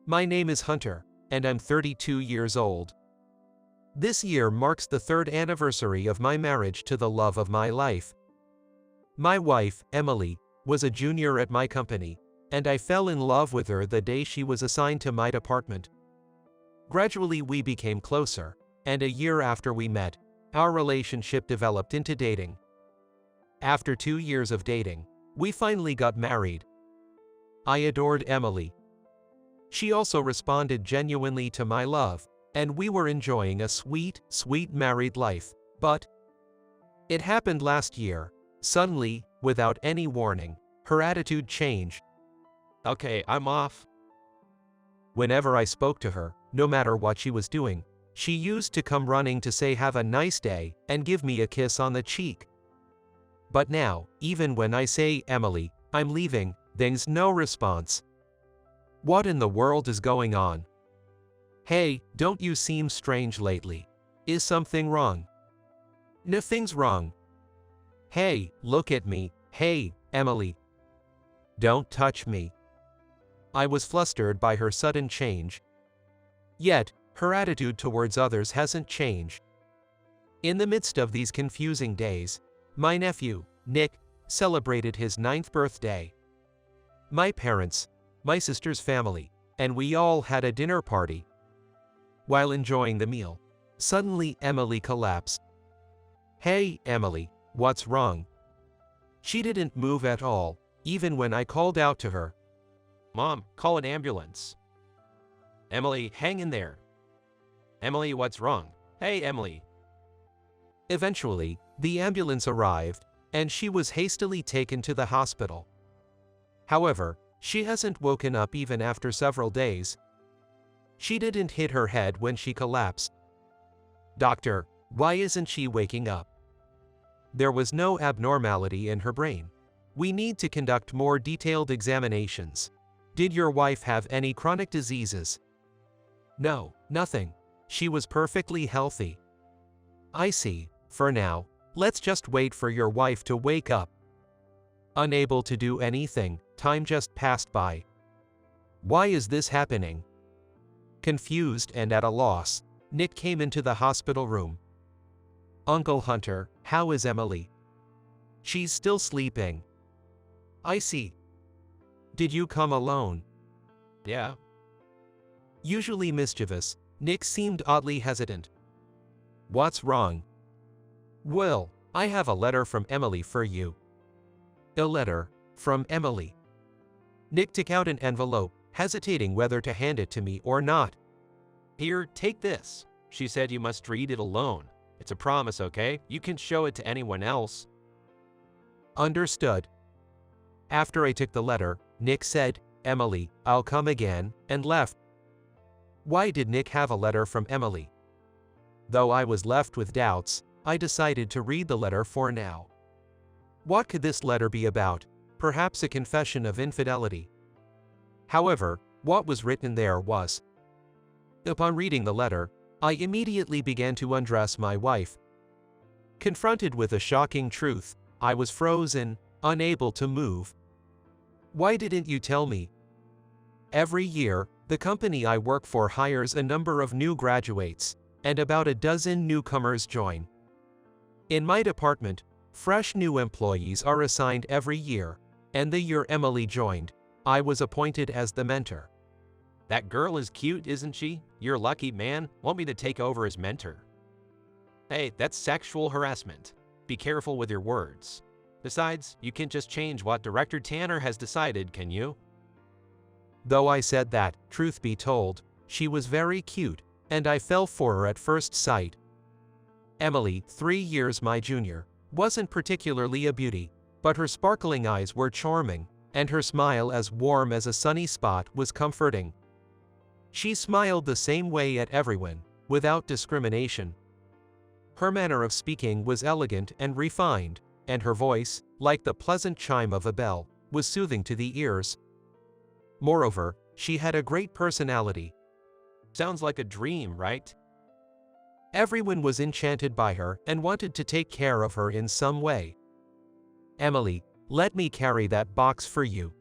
My name is Hunter, and I'm 32 years old. This year marks the third anniversary of my marriage to the love of my life. My wife, Emily, was a junior at my company, and I fell in love with her the day she was assigned to my department. Gradually we became closer, and a year after we met, our relationship developed into dating. After 2 years of dating, we finally got married. I adored Emily. She also responded genuinely to my love, and we were enjoying a sweet, sweet married life. But it happened last year. Suddenly, without any warning, her attitude changed. Okay, I'm off. Whenever I spoke to her, no matter what she was doing, she used to come running to say have a nice day and give me a kiss on the cheek. But now, even when I say, Emily, I'm leaving, there's no response. What in the world is going on? Hey, don't you seem strange lately? Is something wrong? Nothing's wrong. Hey, look at me. Hey, Emily. Don't touch me. I was flustered by her sudden change. Yet, her attitude towards others hasn't changed. In the midst of these confusing days, my nephew, Nick, celebrated his 9th birthday. My parents, my sister's family, and we all had a dinner party. While enjoying the meal, suddenly Emily collapsed. Hey, Emily, what's wrong? She didn't move at all, even when I called out to her. Mom, call an ambulance. Emily, hang in there. Emily, what's wrong? Hey, Emily. Eventually, the ambulance arrived, and she was hastily taken to the hospital. However, she hasn't woken up even after several days. She didn't hit her head when she collapsed. Doctor, why isn't she waking up? There was no abnormality in her brain. We need to conduct more detailed examinations. Did your wife have any chronic diseases? No, nothing. She was perfectly healthy. I see. For now, let's just wait for your wife to wake up. Unable to do anything, time just passed by. Why is this happening? Confused and at a loss, Nick came into the hospital room. Uncle Hunter, how is Emily? She's still sleeping. I see. Did you come alone? Yeah. Usually mischievous, Nick seemed oddly hesitant. What's wrong? Well, I have a letter from Emily for you. A letter from Emily. Nick took out an envelope, hesitating whether to hand it to me or not. Here, take this. She said you must read it alone. It's a promise, okay? You can show it to anyone else. Understood. After I took the letter, Nick said, Emily, I'll come again, and left. Why did Nick have a letter from Emily? Though I was left with doubts, I decided to read the letter for now. What could this letter be about? Perhaps a confession of infidelity. However, what was written there was. Upon reading the letter, I immediately began to undress my wife. Confronted with a shocking truth, I was frozen, unable to move. Why didn't you tell me? Every year, the company I work for hires a number of new graduates, and about a dozen newcomers join. In my department, fresh new employees are assigned every year, and the year Emily joined, I was appointed as the mentor. That girl is cute, isn't she? You're lucky, man. Want me to take over as mentor? Hey, that's sexual harassment. Be careful with your words. Besides, you can't just change what Director Tanner has decided, can you? Though I said that, truth be told, she was very cute, and I fell for her at first sight. Emily, 3 years my junior, wasn't particularly a beauty, but her sparkling eyes were charming, and her smile as warm as a sunny spot was comforting. She smiled the same way at everyone, without discrimination. Her manner of speaking was elegant and refined, and her voice, like the pleasant chime of a bell, was soothing to the ears. Moreover, she had a great personality. Sounds like a dream, right? Everyone was enchanted by her and wanted to take care of her in some way. Emily, let me carry that box for you.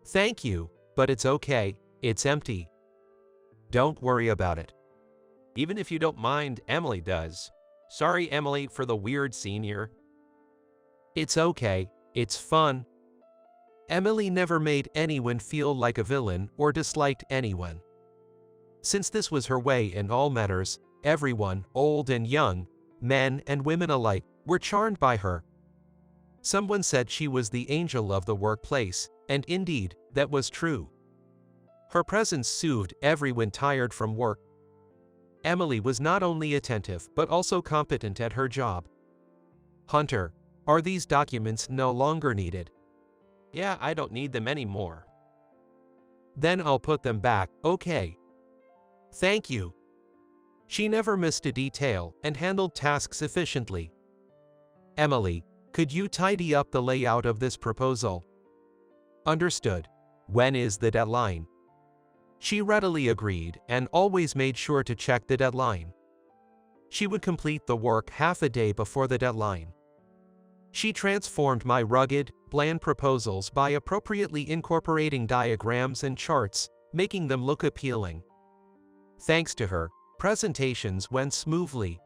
Thank you, but it's okay. It's empty. Don't worry about it. Even if you don't mind, Emily does. Sorry, Emily, for the weird scene here. It's okay, it's fun. Emily never made anyone feel like a villain or disliked anyone. Since this was her way in all matters, everyone, old and young, men and women alike, were charmed by her. Someone said she was the angel of the workplace, and indeed, that was true. Her presence soothed everyone tired from work. Emily was not only attentive but also competent at her job. Hunter, are these documents no longer needed? Yeah, I don't need them anymore. Then I'll put them back, okay? Thank you. She never missed a detail and handled tasks efficiently. Emily, could you tidy up the layout of this proposal? Understood. When is the deadline? She readily agreed and always made sure to check the deadline. She would complete the work half a day before the deadline. She transformed my rugged, bland proposals by appropriately incorporating diagrams and charts, making them look appealing. Thanks to her, presentations went smoothly.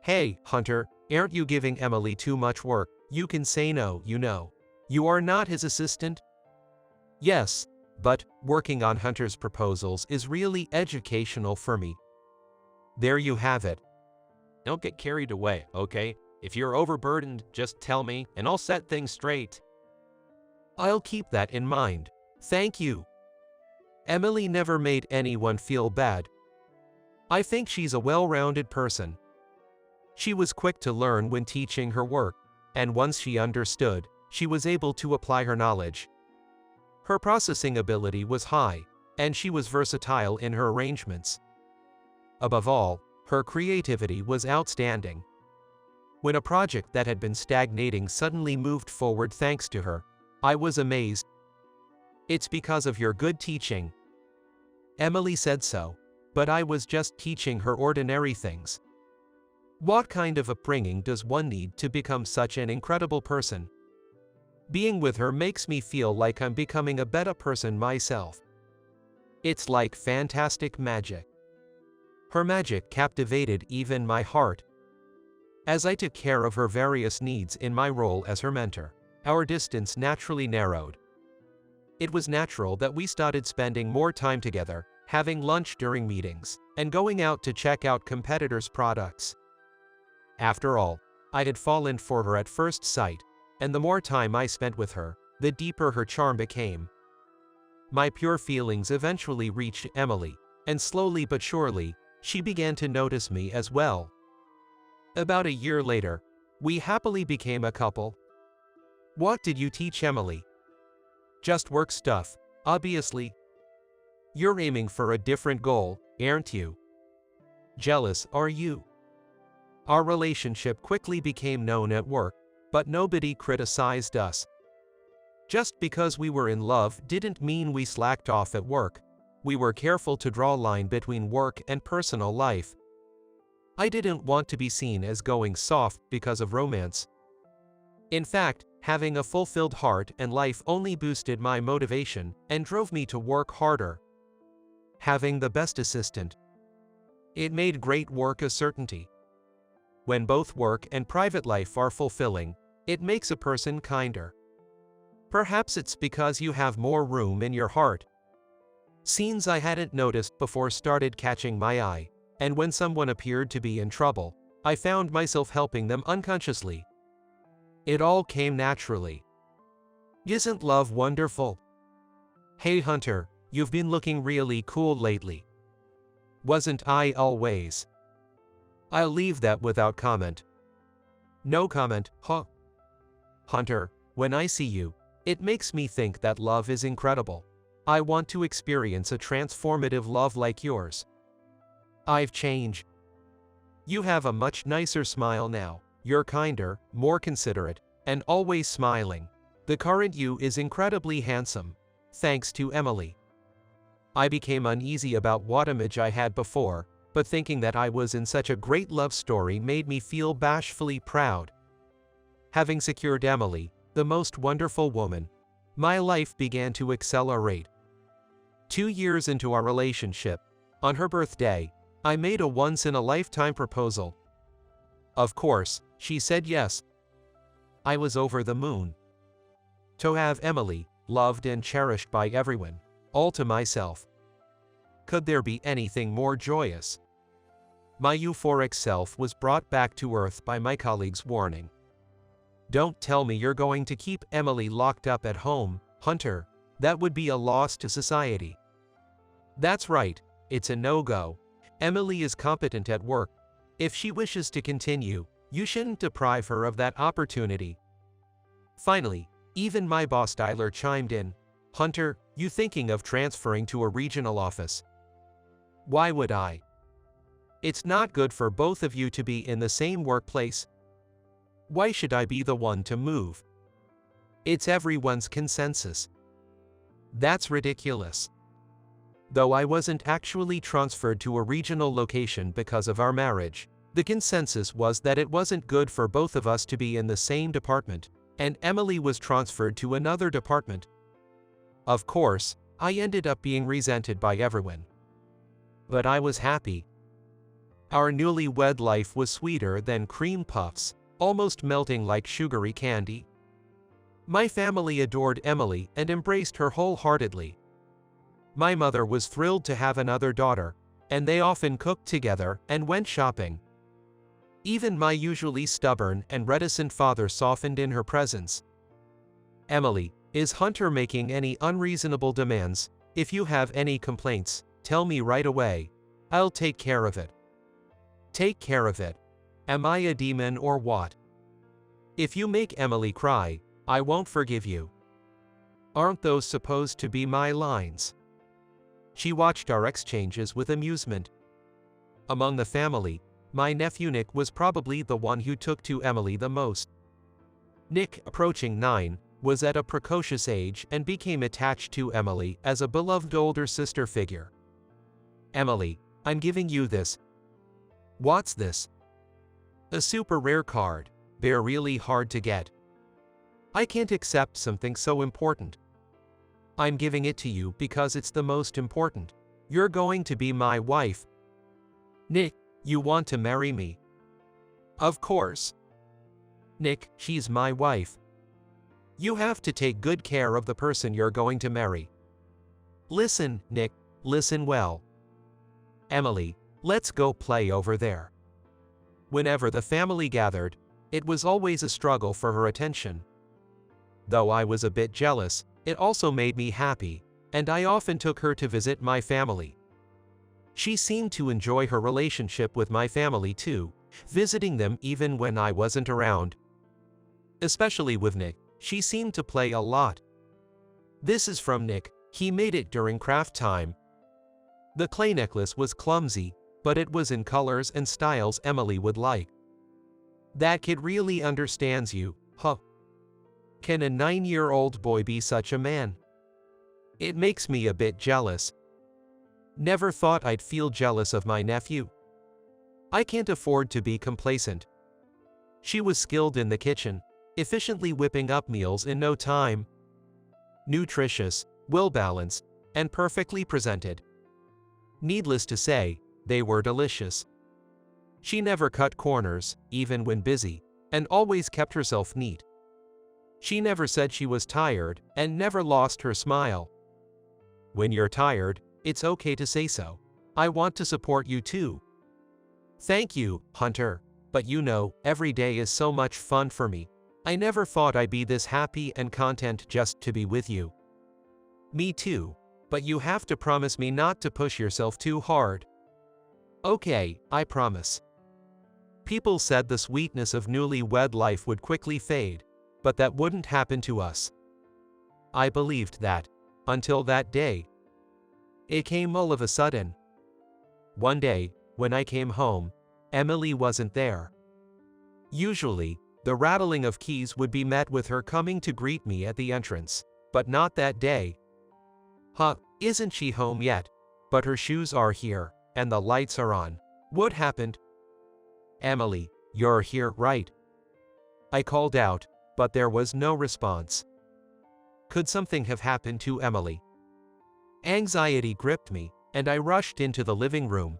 Hey, Hunter, aren't you giving Emily too much work? You can say no, you know. You are not his assistant? Yes, but working on Hunter's proposals is really educational for me. There you have it. Don't get carried away, okay? If you're overburdened, just tell me, and I'll set things straight. I'll keep that in mind. Thank you. Emily never made anyone feel bad. I think she's a well-rounded person. She was quick to learn when teaching her work, and once she understood, she was able to apply her knowledge. Her processing ability was high, and she was versatile in her arrangements. Above all, her creativity was outstanding. When a project that had been stagnating suddenly moved forward thanks to her, I was amazed. It's because of your good teaching. Emily said so, but I was just teaching her ordinary things. What kind of upbringing does one need to become such an incredible person? Being with her makes me feel like I'm becoming a better person myself. It's like fantastic magic. Her magic captivated even my heart. As I took care of her various needs in my role as her mentor, our distance naturally narrowed. It was natural that we started spending more time together, having lunch during meetings, and going out to check out competitors' products. After all, I had fallen for her at first sight, and the more time I spent with her, the deeper her charm became. My pure feelings eventually reached Emily, and slowly but surely, she began to notice me as well. About a year later, we happily became a couple. What did you teach Emily? Just work stuff, obviously. You're aiming for a different goal, aren't you? Jealous, are you? Our relationship quickly became known at work, but nobody criticized us. Just because we were in love didn't mean we slacked off at work. We were careful to draw a line between work and personal life. I didn't want to be seen as going soft because of romance. In fact, having a fulfilled heart and life only boosted my motivation and drove me to work harder. Having the best assistant. It made great work a certainty. When both work and private life are fulfilling, it makes a person kinder. Perhaps it's because you have more room in your heart. Scenes I hadn't noticed before started catching my eye, and when someone appeared to be in trouble, I found myself helping them unconsciously. It all came naturally. Isn't love wonderful? Hey Hunter, you've been looking really cool lately. Wasn't I always? I'll leave that without comment. No comment, huh? Hunter, when I see you, it makes me think that love is incredible. I want to experience a transformative love like yours. I've changed. You have a much nicer smile now. You're kinder, more considerate, and always smiling. The current you is incredibly handsome, thanks to Emily. I became uneasy about what image I had before, but thinking that I was in such a great love story made me feel bashfully proud. Having secured Emily, the most wonderful woman, my life began to accelerate. 2 years into our relationship, on her birthday, I made a once-in-a-lifetime proposal. Of course, she said yes. I was over the moon. To have Emily, loved and cherished by everyone, all to myself. Could there be anything more joyous? My euphoric self was brought back to earth by my colleague's warning. Don't tell me you're going to keep Emily locked up at home, Hunter. That would be a loss to society. That's right, it's a no-go. Emily is competent at work. If she wishes to continue, you shouldn't deprive her of that opportunity. Finally, even my boss Tyler chimed in. Hunter, you thinking of transferring to a regional office? Why would I? It's not good for both of you to be in the same workplace. Why should I be the one to move? It's everyone's consensus. That's ridiculous. Though I wasn't actually transferred to a regional location because of our marriage, the consensus was that it wasn't good for both of us to be in the same department, and Emily was transferred to another department. Of course, I ended up being resented by everyone. But I was happy. Our newlywed life was sweeter than cream puffs, almost melting like sugary candy. My family adored Emily and embraced her wholeheartedly. My mother was thrilled to have another daughter, and they often cooked together and went shopping. Even my usually stubborn and reticent father softened in her presence. Emily, is Hunter making any unreasonable demands? If you have any complaints, tell me right away. I'll take care of it. Take care of it. Am I a demon or what? If you make Emily cry, I won't forgive you. Aren't those supposed to be my lines? She watched our exchanges with amusement. Among the family, my nephew Nick was probably the one who took to Emily the most. Nick, approaching 9, was at a precocious age and became attached to Emily as a beloved older sister figure. Emily, I'm giving you this. What's this? A super rare card. They're really hard to get. I can't accept something so important. I'm giving it to you because it's the most important. You're going to be my wife. Nick, you want to marry me? Of course. Nick, she's my wife. You have to take good care of the person you're going to marry. Listen, Nick, listen well. Emily, let's go play over there. Whenever the family gathered, it was always a struggle for her attention. Though I was a bit jealous, it also made me happy, and I often took her to visit my family. She seemed to enjoy her relationship with my family too, visiting them even when I wasn't around. Especially with Nick, she seemed to play a lot. This is from Nick, he made it during craft time. The clay necklace was clumsy, but it was in colors and styles Emily would like. That kid really understands you, huh? Can a 9-year-old boy be such a man? It makes me a bit jealous. Never thought I'd feel jealous of my nephew. I can't afford to be complacent. She was skilled in the kitchen, efficiently whipping up meals in no time. Nutritious, well-balanced, and perfectly presented. Needless to say, they were delicious. She never cut corners, even when busy, and always kept herself neat. She never said she was tired, and never lost her smile. When you're tired, it's okay to say so. I want to support you too. Thank you, Hunter, but you know, every day is so much fun for me. I never thought I'd be this happy and content just to be with you. Me too, but you have to promise me not to push yourself too hard. Okay, I promise. People said the sweetness of newlywed life would quickly fade, but that wouldn't happen to us. I believed that, until that day. It came all of a sudden. One day, when I came home, Emily wasn't there. Usually, the rattling of keys would be met with her coming to greet me at the entrance, but not that day. Huh, isn't she home yet? But her shoes are here, and the lights are on. What happened? Emily, you're here, right? I called out, but there was no response. Could something have happened to Emily? Anxiety gripped me, and I rushed into the living room.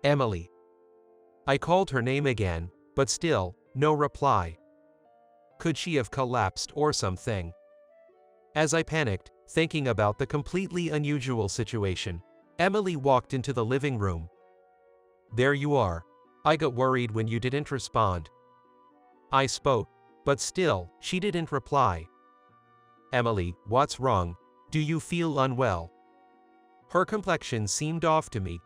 Emily. I called her name again, but still, no reply. Could she have collapsed or something? As I panicked, thinking about the completely unusual situation, Emily walked into the living room. There you are. I got worried when you didn't respond. I spoke, but still, she didn't reply. Emily, what's wrong? Do you feel unwell? Her complexion seemed off to me.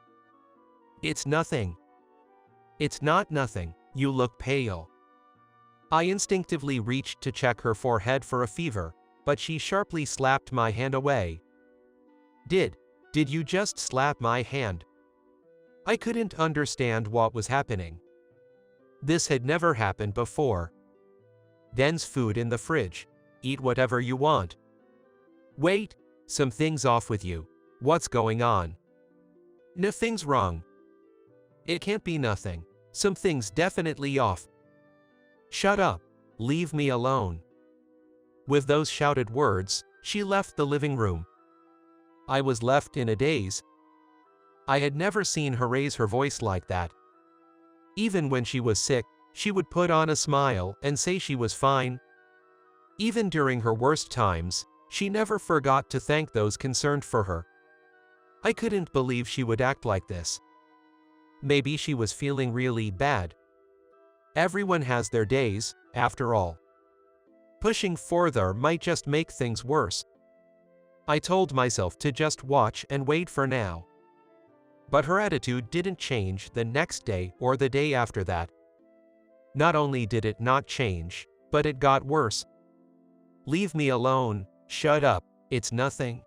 It's nothing. It's not nothing, you look pale. I instinctively reached to check her forehead for a fever, but she sharply slapped my hand away. Did you just slap my hand? I couldn't understand what was happening. This had never happened before. There's food in the fridge. Eat whatever you want. Wait, something's off with you. What's going on? Nothing's wrong. It can't be nothing. Something's definitely off. Shut up. Leave me alone. With those shouted words, she left the living room. I was left in a daze. I had never seen her raise her voice like that. Even when she was sick, she would put on a smile and say she was fine. Even during her worst times, she never forgot to thank those concerned for her. I couldn't believe she would act like this. Maybe she was feeling really bad. Everyone has their days, after all. Pushing further might just make things worse. I told myself to just watch and wait for now. But her attitude didn't change the next day or the day after that. Not only did it not change, but it got worse. Leave me alone, shut up, it's nothing.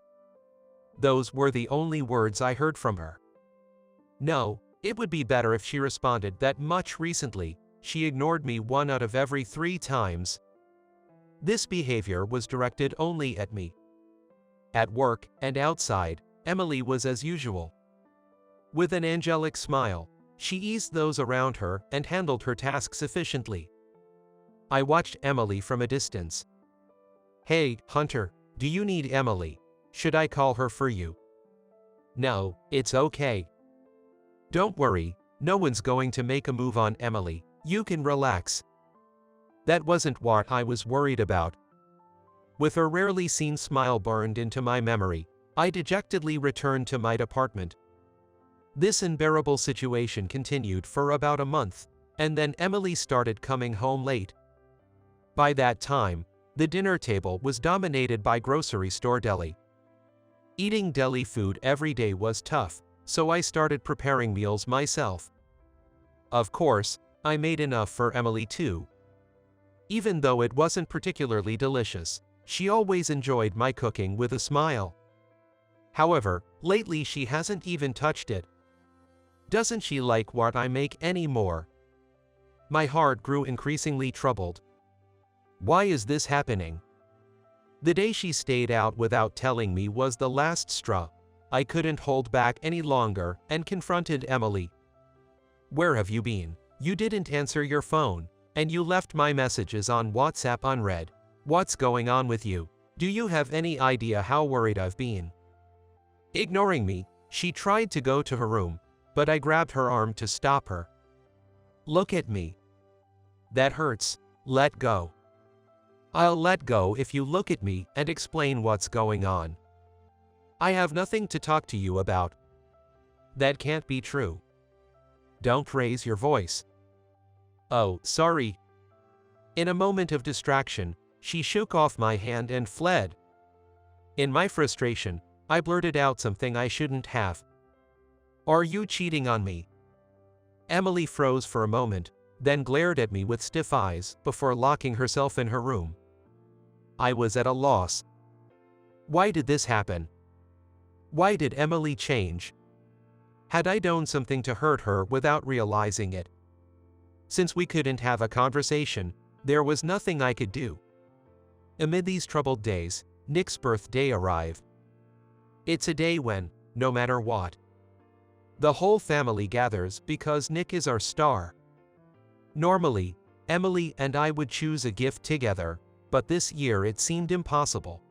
Those were the only words I heard from her. No, it would be better if she responded that much recently. She ignored me 1 out of every 3 times. This behavior was directed only at me. At work and outside, Emily was as usual. With an angelic smile, she eased those around her and handled her tasks efficiently. I watched Emily from a distance. Hey, Hunter, do you need Emily? Should I call her for you? No, it's okay. Don't worry, no one's going to make a move on Emily, you can relax. That wasn't what I was worried about. With her rarely seen smile burned into my memory, I dejectedly returned to my department. This unbearable situation continued for about a month, and then Emily started coming home late. By that time, the dinner table was dominated by grocery store deli. Eating deli food every day was tough, so I started preparing meals myself. Of course, I made enough for Emily too. Even though it wasn't particularly delicious, she always enjoyed my cooking with a smile. However, lately she hasn't even touched it. Doesn't she like what I make anymore? My heart grew increasingly troubled. Why is this happening? The day she stayed out without telling me was the last straw. I couldn't hold back any longer and confronted Emily. Where have you been? You didn't answer your phone, and you left my messages on WhatsApp unread. What's going on with you? Do you have any idea how worried I've been? Ignoring me, she tried to go to her room, but I grabbed her arm to stop her. Look at me. That hurts. Let go. I'll let go if you look at me and explain what's going on. I have nothing to talk to you about. That can't be true. Don't raise your voice. Oh, sorry. In a moment of distraction, she shook off my hand and fled. In my frustration, I blurted out something I shouldn't have. Are you cheating on me? Emily froze for a moment, then glared at me with stiff eyes before locking herself in her room. I was at a loss. Why did this happen? Why did Emily change? Had I done something to hurt her without realizing it? Since we couldn't have a conversation, there was nothing I could do. Amid these troubled days, Nick's birthday arrived. It's a day when, no matter what, the whole family gathers because Nick is our star. Normally, Emily and I would choose a gift together, but this year it seemed impossible.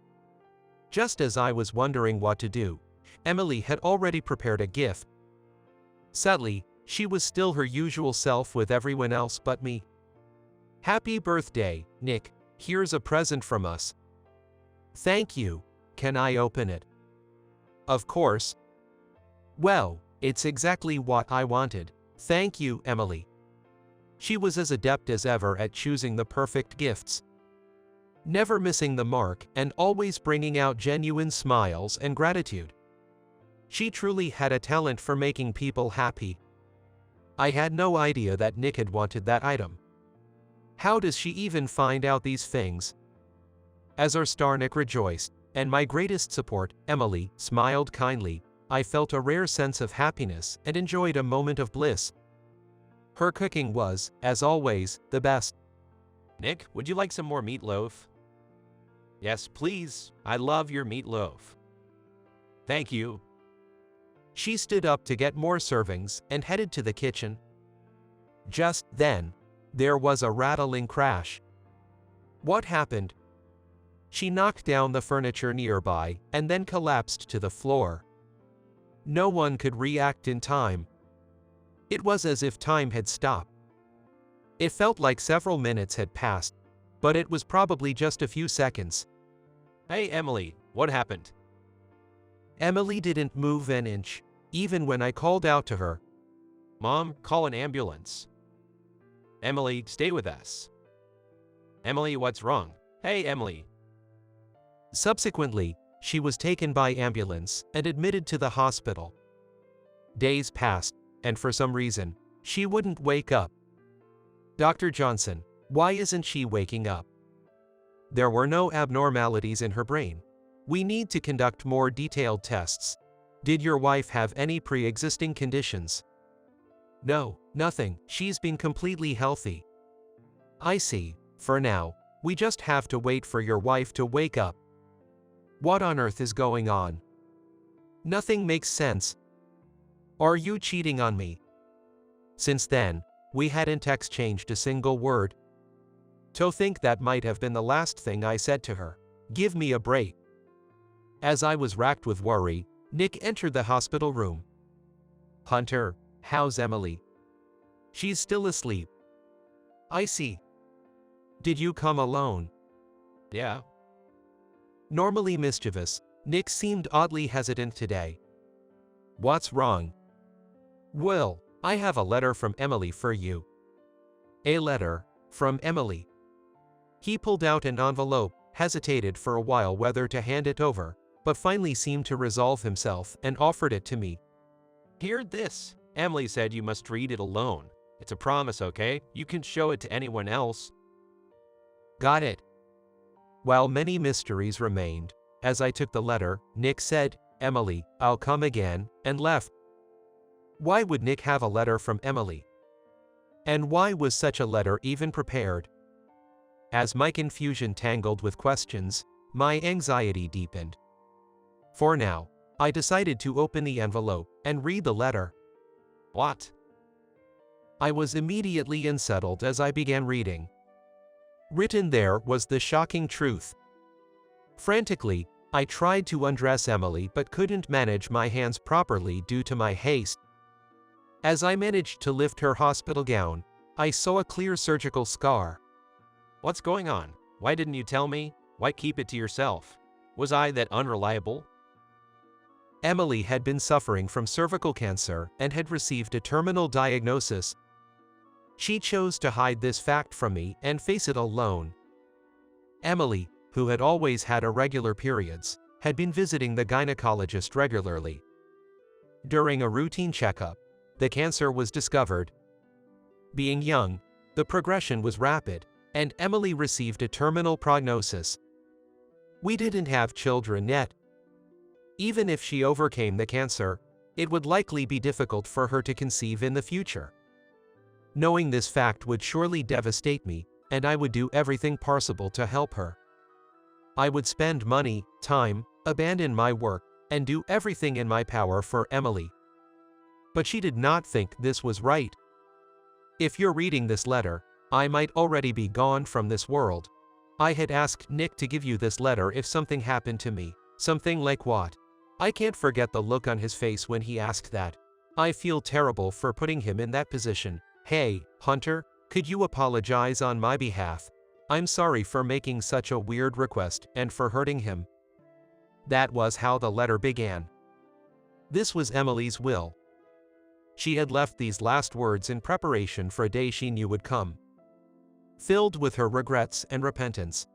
Just as I was wondering what to do, Emily had already prepared a gift. Sadly, she was still her usual self with everyone else but me. "Happy birthday, Nick. Here's a present from us." "Thank you. Can I open it?" "Of course." "Well, it's exactly what I wanted. Thank you, Emily." She was as adept as ever at choosing the perfect gifts, never missing the mark and always bringing out genuine smiles and gratitude. She truly had a talent for making people happy. I had no idea that Nick had wanted that item. How does she even find out these things? As our star Nick rejoiced, and my greatest support, Emily, smiled kindly, I felt a rare sense of happiness and enjoyed a moment of bliss. Her cooking was, as always, the best. Nick, would you like some more meatloaf? Yes, please. I love your meatloaf. Thank you. She stood up to get more servings and headed to the kitchen. Just then, there was a rattling crash. What happened? She knocked down the furniture nearby and then collapsed to the floor. No one could react in time. It was as if time had stopped. It felt like several minutes had passed, but it was probably just a few seconds. Hey, Emily, what happened? Emily didn't move an inch, even when I called out to her. Mom, call an ambulance. Emily, stay with us. Emily, what's wrong? Hey, Emily. Subsequently, she was taken by ambulance and admitted to the hospital. Days passed, and for some reason, she wouldn't wake up. "Dr. Johnson, why isn't she waking up?" There were no abnormalities in her brain. "We need to conduct more detailed tests. Did your wife have any pre-existing conditions?" "No, nothing. She's been completely healthy." "I see. For now, we just have to wait for your wife to wake up." What on earth is going on? Nothing makes sense. Are you cheating on me? Since then, we hadn't exchanged a single word. To think that might have been the last thing I said to her. Give me a break. As I was racked with worry, Nick entered the hospital room. "Hunter, how's Emily?" "She's still asleep." "I see. Did you come alone?" Yeah. Normally mischievous, Nick seemed oddly hesitant today. "What's wrong?" "Well, I have a letter from Emily for you." "A letter? From Emily?" He pulled out an envelope, hesitated for a while whether to hand it over, but finally seemed to resolve himself and offered it to me. Hear this. Emily said you must read it alone. It's a promise, okay? You can show it to anyone else. Got it. While many mysteries remained, as I took the letter, Nick said, "Emily, I'll come again," and left. Why would Nick have a letter from Emily? And why was such a letter even prepared? As my confusion tangled with questions, my anxiety deepened. For now, I decided to open the envelope and read the letter. What? I was immediately unsettled as I began reading. Written there was the shocking truth. Frantically, I tried to undress Emily but couldn't manage my hands properly due to my haste. As I managed to lift her hospital gown, I saw a clear surgical scar. What's going on? Why didn't you tell me? Why keep it to yourself? Was I that unreliable? Emily had been suffering from cervical cancer and had received a terminal diagnosis. She chose to hide this fact from me and face it alone. Emily, who had always had irregular periods, had been visiting the gynecologist regularly. During a routine checkup, the cancer was discovered. Being young, the progression was rapid, and Emily received a terminal prognosis. We didn't have children yet. Even if she overcame the cancer, it would likely be difficult for her to conceive in the future. Knowing this fact would surely devastate me, and I would do everything possible to help her. I would spend money, time, abandon my work, and do everything in my power for Emily. But she did not think this was right. If you're reading this letter, I might already be gone from this world. I had asked Nick to give you this letter if something happened to me. Something like what? I can't forget the look on his face when he asked that. I feel terrible for putting him in that position. Hey, Hunter, could you apologize on my behalf? I'm sorry for making such a weird request and for hurting him. That was how the letter began. This was Emily's will. She had left these last words in preparation for a day she knew would come, filled with her regrets and repentance.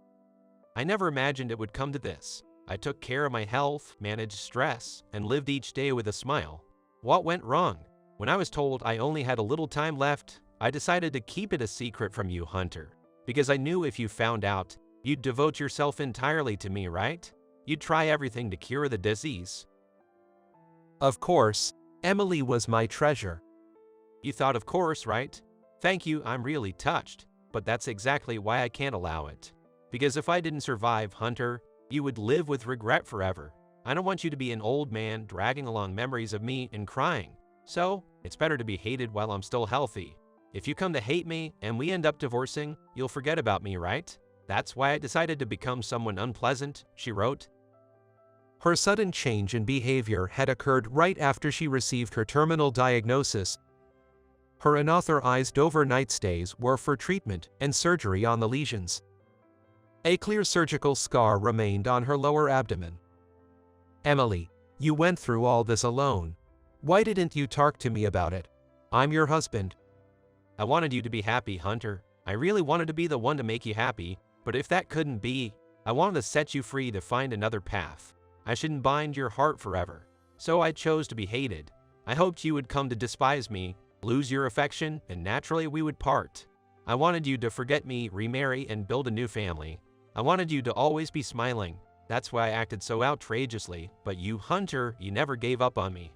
I never imagined it would come to this. I took care of my health, managed stress, and lived each day with a smile. What went wrong? When I was told I only had a little time left, I decided to keep it a secret from you, Hunter. Because I knew if you found out, you'd devote yourself entirely to me, right? You'd try everything to cure the disease. Of course, Emily was my treasure. You thought of course, right? Thank you, I'm really touched. But that's exactly why I can't allow it. Because if I didn't survive, Hunter, you would live with regret forever. I don't want you to be an old man dragging along memories of me and crying. So, it's better to be hated while I'm still healthy. If you come to hate me and we end up divorcing, you'll forget about me, right? That's why I decided to become someone unpleasant, she wrote. Her sudden change in behavior had occurred right after she received her terminal diagnosis. Her unauthorized overnight stays were for treatment and surgery on the lesions. A clear surgical scar remained on her lower abdomen. Emily, you went through all this alone. Why didn't you talk to me about it? I'm your husband. I wanted you to be happy, Hunter. I really wanted to be the one to make you happy, but if that couldn't be, I wanted to set you free to find another path. I shouldn't bind your heart forever. So I chose to be hated. I hoped you would come to despise me, lose your affection, and naturally we would part. I wanted you to forget me, remarry, and build a new family. I wanted you to always be smiling. That's why I acted so outrageously, but you, Hunter, you never gave up on me.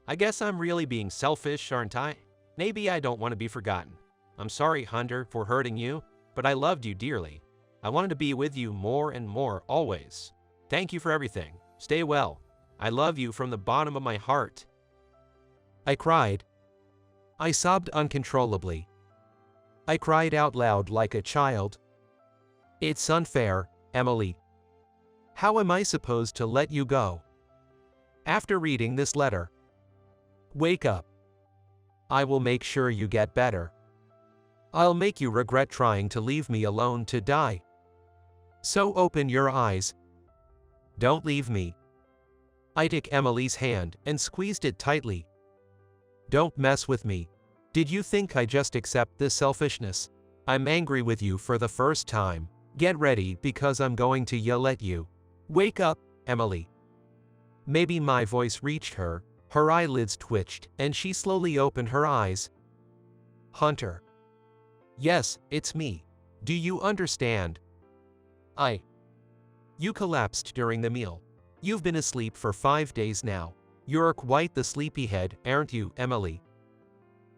I guess I'm really being selfish, aren't I? Maybe I don't want to be forgotten. I'm sorry, Hunter, for hurting you, but I loved you dearly. I wanted to be with you more and more, always. Thank you for everything. Stay well. I love you from the bottom of my heart. I cried. I sobbed uncontrollably. I cried out loud like a child. It's unfair, Emily. How am I supposed to let you go? After reading this letter, wake up. I will make sure you get better. I'll make you regret trying to leave me alone to die. So open your eyes. Don't leave me. I took Emily's hand and squeezed it tightly. Don't mess with me. Did you think I just accept this selfishness? I'm angry with you for the first time. Get ready because I'm going to yell at you. Wake up, Emily. Maybe my voice reached her, her eyelids twitched, and she slowly opened her eyes. Hunter. Yes, it's me. Do you understand? You collapsed during the meal. You've been asleep for 5 days now. You're quite the sleepyhead, aren't you, Emily?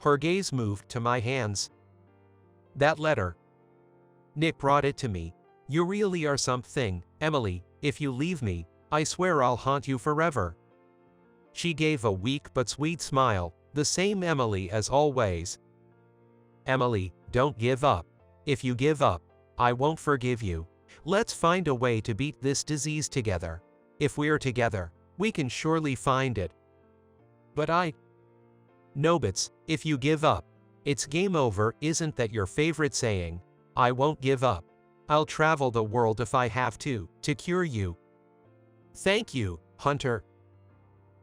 Her gaze moved to my hands. That letter. Nick brought it to me. You really are something, Emily. If you leave me, I swear I'll haunt you forever. She gave a weak but sweet smile, the same Emily as always. Emily, don't give up. If you give up, I won't forgive you. Let's find a way to beat this disease together. If we're together, we can surely find it. But Nobits, if you give up, it's game over. Isn't that your favorite saying? I won't give up. I'll travel the world if I have to cure you. Thank you, Hunter.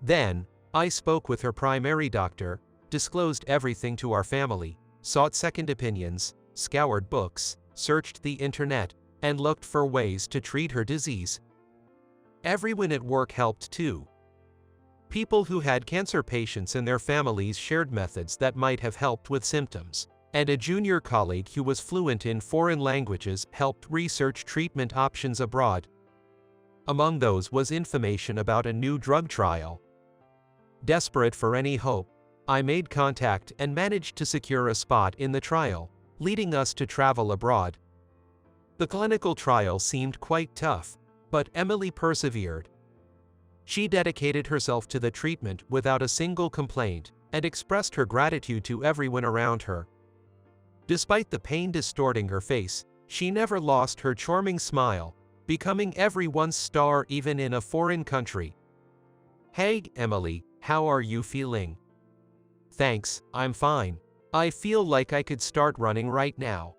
Then, I spoke with her primary doctor, disclosed everything to our family, sought second opinions, scoured books, searched the internet, and looked for ways to treat her disease. Everyone at work helped too. People who had cancer patients in their families shared methods that might have helped with symptoms, and a junior colleague who was fluent in foreign languages helped research treatment options abroad. Among those was information about a new drug trial. Desperate for any hope, I made contact and managed to secure a spot in the trial, leading us to travel abroad. The clinical trial seemed quite tough, but Emily persevered. She dedicated herself to the treatment without a single complaint and expressed her gratitude to everyone around her. Despite the pain distorting her face, she never lost her charming smile. becoming everyone's star even in a foreign country. Hey, Emily, how are you feeling? Thanks, I'm fine. I feel like I could start running right now.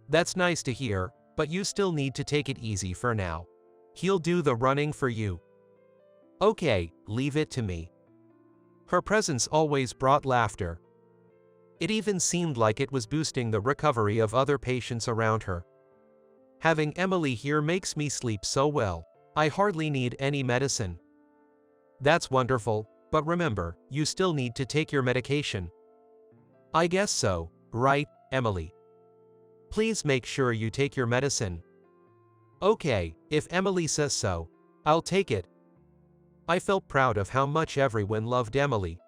That's nice to hear, but you still need to take it easy for now. He'll do the running for you. Okay, leave it to me. Her presence always brought laughter. It even seemed like it was boosting the recovery of other patients around her. Having Emily here makes me sleep so well. I hardly need any medicine. That's wonderful, but remember, you still need to take your medication. I guess so, right, Emily? Please make sure you take your medicine. Okay, if Emily says so, I'll take it. I felt proud of how much everyone loved Emily.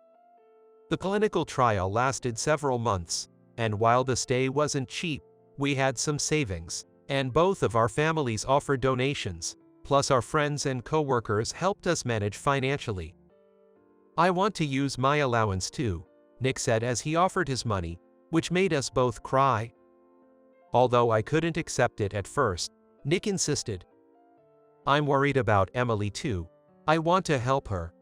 The clinical trial lasted several months, and while the stay wasn't cheap, we had some savings, and both of our families offered donations, plus our friends and co-workers helped us manage financially. I want to use my allowance too, Nick said as he offered his money, which made us both cry. Although I couldn't accept it at first, Nick insisted. I'm worried about Emily too. I want to help her.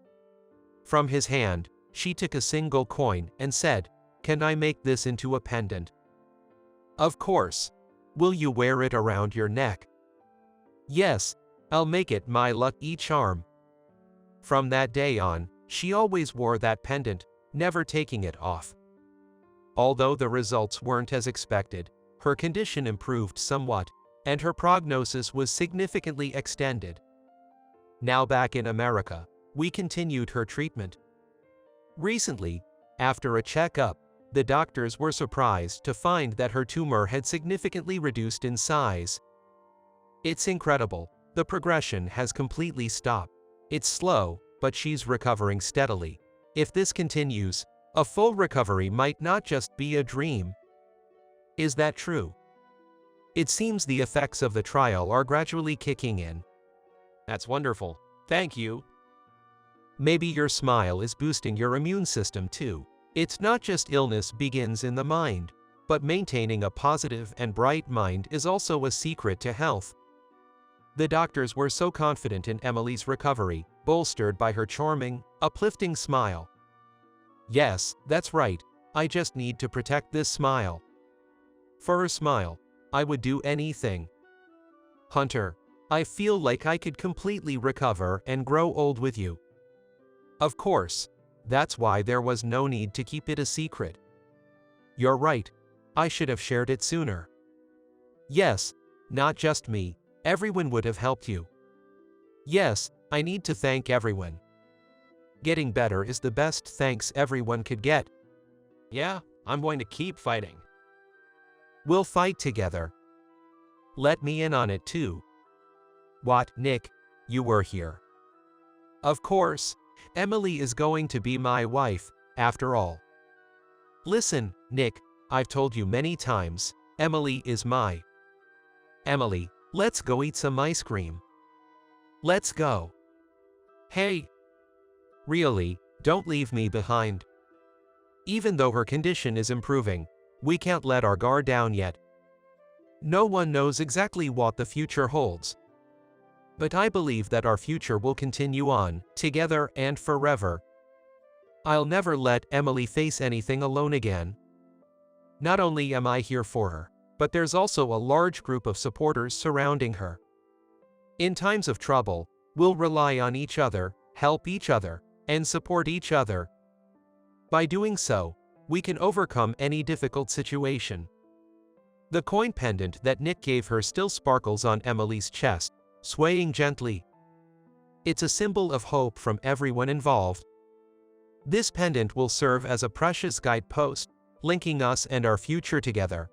From his hand, she took a single coin and said, "Can I make this into a pendant?" Of course. Will you wear it around your neck? Yes, I'll make it my lucky charm. From that day on, she always wore that pendant, never taking it off. Although the results weren't as expected, her condition improved somewhat, and her prognosis was significantly extended. Now back in America, we continued her treatment. Recently, after a checkup, the doctors were surprised to find that her tumor had significantly reduced in size. It's incredible, the progression has completely stopped. It's slow, but she's recovering steadily. If this continues, a full recovery might not just be a dream. Is that true? It seems the effects of the trial are gradually kicking in. That's wonderful. Thank you. Maybe your smile is boosting your immune system too. It's not just illness begins in the mind, but maintaining a positive and bright mind is also a secret to health. The doctors were so confident in Emily's recovery, bolstered by her charming, uplifting smile. Yes, that's right, I just need to protect this smile. For her smile, I would do anything. Hunter, I feel like I could completely recover and grow old with you. Of course, that's why there was no need to keep it a secret. You're right, I should have shared it sooner. Yes, not just me, everyone would have helped you. Yes, I need to thank everyone. Getting better is the best thanks everyone could get. Yeah, I'm going to keep fighting. We'll fight together. Let me in on it too. What, Nick? You were here. Of course, Emily is going to be my wife, after all. Listen, Nick, I've told you many times, Emily is my. Emily, let's go eat some ice cream. Let's go. Hey. Really, don't leave me behind. Even though her condition is improving, we can't let our guard down yet. No one knows exactly what the future holds. But I believe that our future will continue on, together and forever. I'll never let Emily face anything alone again. Not only am I here for her, but there's also a large group of supporters surrounding her. In times of trouble, we'll rely on each other, help each other, and support each other. By doing so, we can overcome any difficult situation. The coin pendant that Nick gave her still sparkles on Emily's chest, swaying gently. It's a symbol of hope from everyone involved. This pendant will serve as a precious guidepost, linking us and our future together.